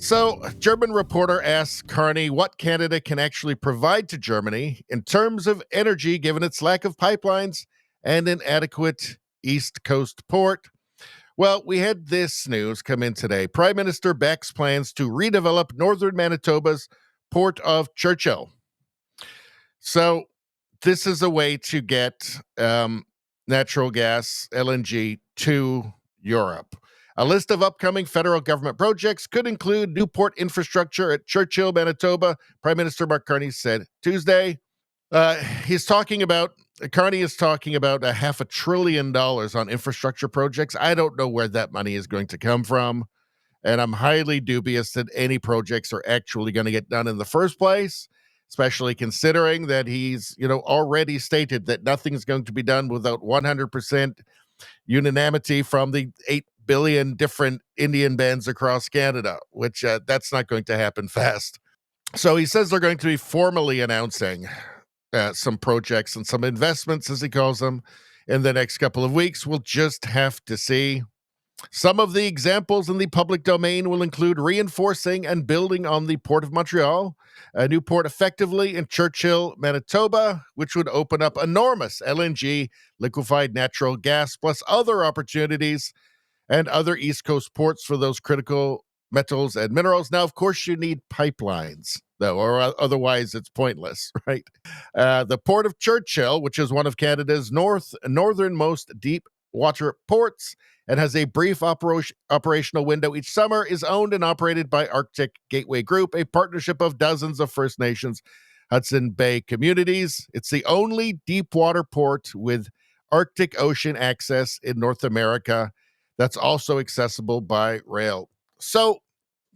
So, a German reporter asks Carney what Canada can actually provide to Germany in terms of energy, given its lack of pipelines and an adequate East Coast port. Well, we had this news come in today. Prime Minister backs plans to redevelop northern Manitoba's port of Churchill. So, this is a way to get natural gas, LNG, to Europe. A list of upcoming federal government projects could include new port infrastructure at Churchill, Manitoba, Prime Minister Mark Carney said Tuesday. Carney is talking about $500 billion on infrastructure projects. I don't know where that money is going to come from, and I'm highly dubious that any projects are actually going to get done in the first place, especially considering that he's, already stated that nothing's going to be done without 100% unanimity from the 8 billion different Indian bands across Canada, which that's not going to happen fast. So he says they're going to be formally announcing some projects and some investments, as he calls them, in the next couple of weeks. We'll just have to see. Some of the examples in the public domain will include reinforcing and building on the Port of Montreal, a new port effectively in Churchill, Manitoba, which would open up enormous LNG, liquefied natural gas, plus other opportunities and other East Coast ports for those critical metals and minerals. Now, of course, you need pipelines, though, or otherwise it's pointless, right? The Port of Churchill, which is one of Canada's northernmost deep water ports and has a brief operational window each summer, is owned and operated by Arctic Gateway Group, a partnership of dozens of First Nations Hudson Bay communities. It's the only deep water port with Arctic Ocean access in North America that's also accessible by rail. So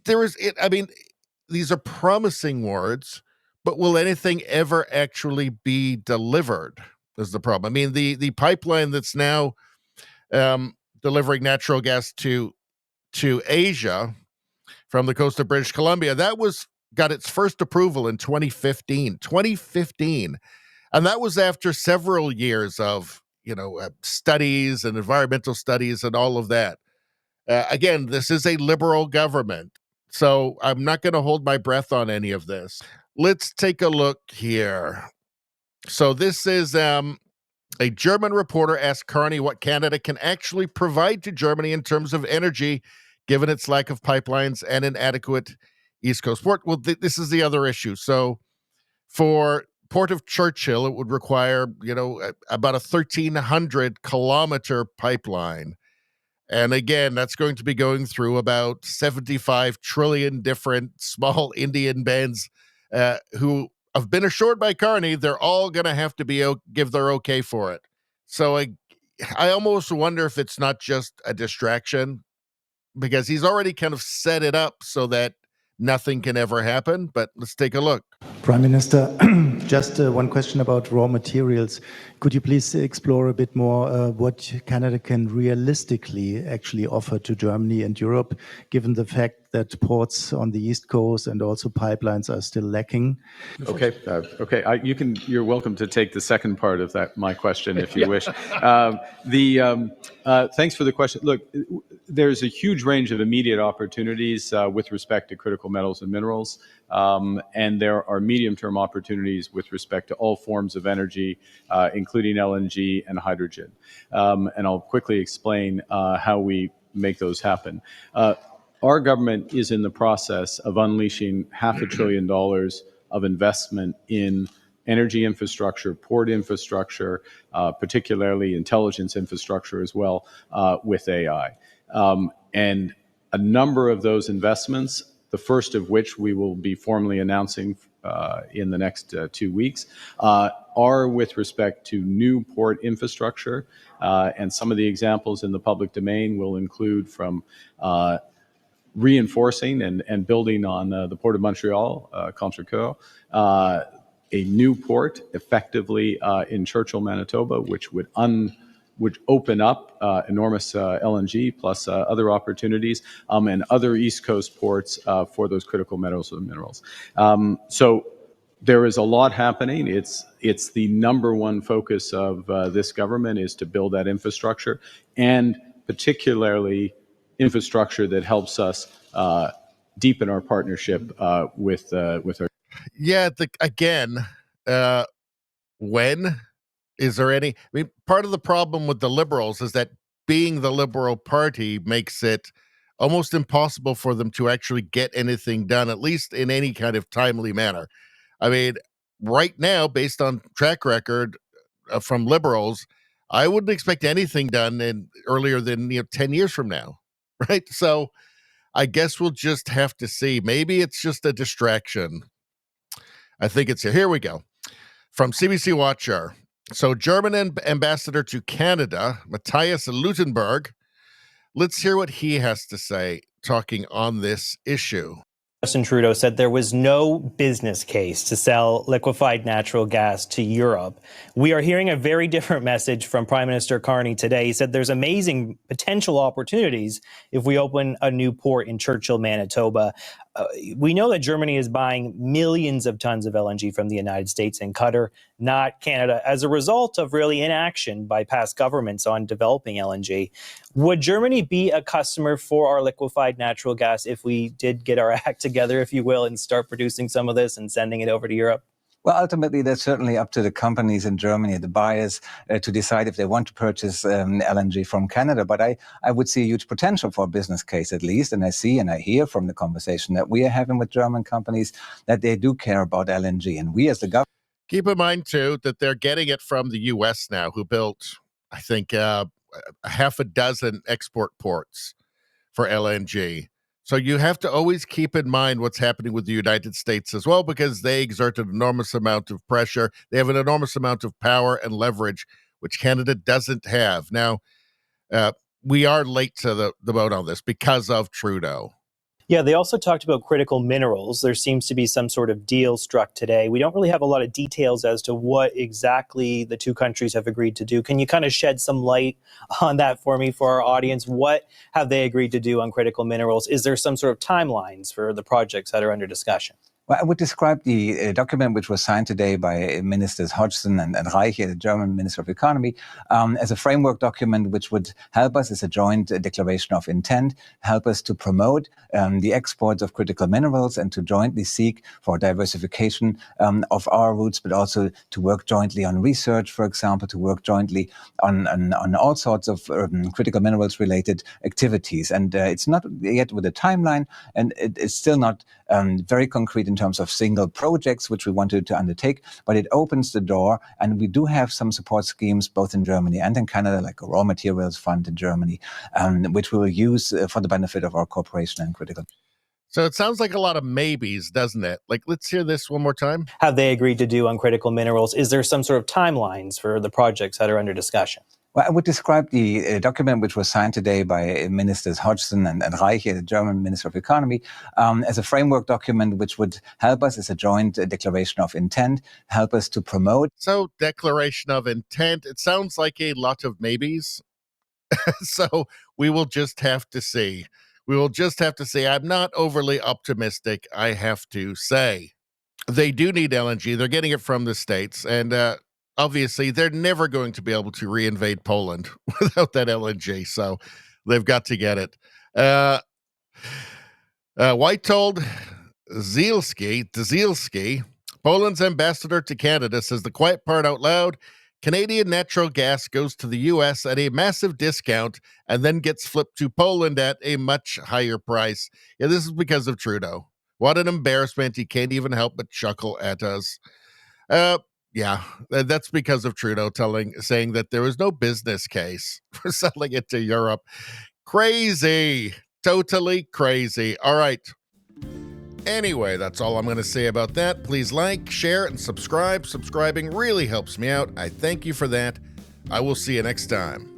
these are promising words, but will anything ever actually be delivered is the problem. I mean, the pipeline that's now delivering natural gas to Asia from the coast of British Columbia, got its first approval in 2015. And that was after several years of studies and environmental studies and all of that. Again, this is a liberal government, so I'm not going to hold my breath on any of this. Let's take a look here. So this is a German reporter asked Carney what Canada can actually provide to Germany in terms of energy, given its lack of pipelines and an adequate East Coast port. Well, this is the other issue. So for Port of Churchill, it would require, about a 1,300 kilometer pipeline. And again, that's going to be going through about 75 trillion different small Indian bands who have been assured by Carney they're all going to have to give their okay for it. So I almost wonder if it's not just a distraction, because he's already kind of set it up so that nothing can ever happen. But let's take a look. Prime Minister, just one question about raw materials. Could you please explore a bit more what Canada can realistically actually offer to Germany and Europe, given the fact that ports on the East Coast and also pipelines are still lacking? Okay. You're welcome to take the second part of my question if you wish. Thanks for the question. Look, there's a huge range of immediate opportunities with respect to critical metals and minerals, and there are medium-term opportunities with respect to all forms of energy, including LNG and hydrogen. And I'll quickly explain how we make those happen. Our government is in the process of unleashing $500 billion of investment in energy infrastructure, port infrastructure, particularly intelligence infrastructure as well, with AI. And a number of those investments, the first of which we will be formally announcing in the next 2 weeks, are with respect to new port infrastructure. And some of the examples in the public domain will include from reinforcing and building on the Port of Montreal, Contrecoeur, a new port effectively in Churchill, Manitoba, which would open up enormous LNG plus other opportunities and other East Coast ports for those critical metals and minerals. So there is a lot happening. It's the number one focus of this government is to build that infrastructure, and particularly infrastructure that helps us deepen our partnership with our. Yeah, again, when is there any? I mean, part of the problem with the liberals is that being the liberal party makes it almost impossible for them to actually get anything done, at least in any kind of timely manner. I mean, right now, based on track record from liberals, I wouldn't expect anything done in earlier than 10 years from now, right? So I guess we'll just have to see. Maybe it's just a distraction. I think it's here. Here we go. From CBC Watcher. So German ambassador to Canada, Matthias Lutenberg. Let's hear what he has to say talking on this issue. Justin Trudeau said there was no business case to sell liquefied natural gas to Europe. We are hearing a very different message from Prime Minister Carney today. He said there's amazing potential opportunities if we open a new port in Churchill, Manitoba. We know that Germany is buying millions of tons of LNG from the United States and Qatar, not Canada, as a result of really inaction by past governments on developing LNG. Would Germany be a customer for our liquefied natural gas if we did get our act together, if you will, and start producing some of this and sending it over to Europe? Well, ultimately, that's certainly up to the companies in Germany, the buyers, to decide if they want to purchase LNG from Canada. But I would see a huge potential for a business case, at least. And I see and I hear from the conversation that we are having with German companies that they do care about LNG. And we as the government. Keep in mind, too, that they're getting it from the U.S. now, who built, I think, half a dozen export ports for LNG. So you have to always keep in mind what's happening with the United States as well, because they exert an enormous amount of pressure. They have an enormous amount of power and leverage, which Canada doesn't have. Now, we are late to the boat on this because of Trudeau. Yeah, they also talked about critical minerals. There seems to be some sort of deal struck today. We don't really have a lot of details as to what exactly the two countries have agreed to do. Can you kind of shed some light on that for me, for our audience? What have they agreed to do on critical minerals? Is there some sort of timelines for the projects that are under discussion? Well, I would describe the document which was signed today by Ministers Hodgson and Reich, the German Minister of Economy, as a framework document which would help us as a joint declaration of intent, help us to promote the exports of critical minerals and to jointly seek for diversification of our routes, but also to work jointly on research, for example, to work jointly on all sorts of critical minerals related activities. And it's not yet with a timeline, and it's still not very concrete in terms of single projects which we wanted to undertake, but it opens the door, and we do have some support schemes both in Germany and in Canada, like a raw materials fund in Germany, which we will use for the benefit of our cooperation and critical. So it sounds like a lot of maybes, doesn't it? Like, let's hear this one more time. Have they agreed to do on critical minerals? Is there some sort of timelines for the projects that are under discussion? Well, I would describe the document which was signed today by Ministers Hodgson and Reich, the German Minister of Economy, as a framework document which would help us as a joint declaration of intent, help us to promote. So, declaration of intent, it sounds like a lot of maybes. So we will just have to see. We will just have to see. I'm not overly optimistic, I have to say. They do need LNG. They're getting it from the States. And obviously, they're never going to be able to reinvade Poland without that LNG. So they've got to get it. Witold Zielski, Poland's ambassador to Canada, says the quiet part out loud: Canadian natural gas goes to the U.S. at a massive discount and then gets flipped to Poland at a much higher price. Yeah, this is because of Trudeau. What an embarrassment. He can't even help but chuckle at us. Yeah, that's because of Trudeau saying that there was no business case for selling it to Europe. Crazy. Totally crazy. All right. Anyway, that's all I'm going to say about that. Please like, share, and subscribe. Subscribing really helps me out. I thank you for that. I will see you next time.